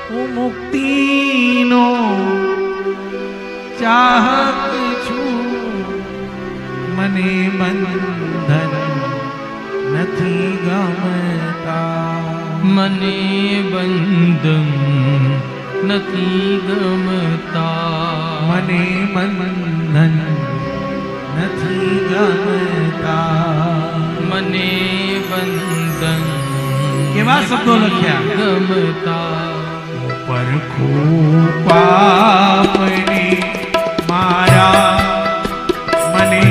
હું મુક્તિનો ચાહક છું, મને બંધન નથી ગમતા, મને બંધન નથી ગમતા, મને બંધન નથી ગમતા, મને બંધન કેવા શબ્દો લખ્યા ગમતા. ઉપર પાપને મારા મને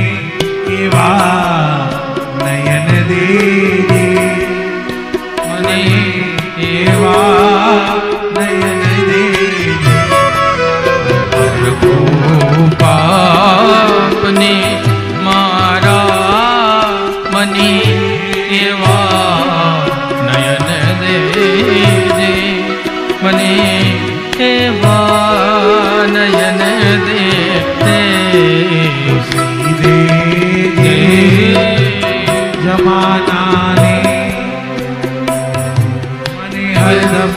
એવા નયન દેજે, મને એવા નયન દેજે, પાપને મારા મને એવા નયન દેજે, મને એવા નયન દેજે. દેજે જમાનાને મને હરદમ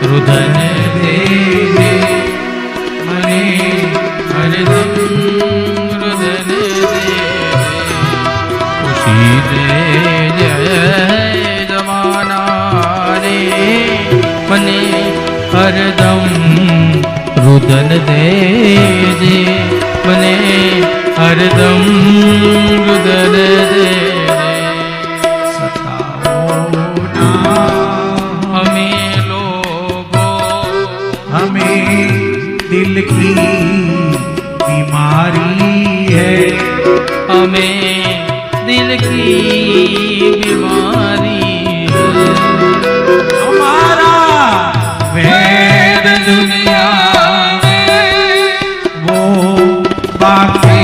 રુદન દેજે, મને હરદમ રુદન દેજે. ખુશી દેજે જમાના રે, મને હરદમ રુદન દેજે, મને હરદમ રુદન દેજે. અમે લોગો हमें दिल की बीमारी है, हमें दिल की बीमारी है. हमारा वैद दुनिया में वो बाकी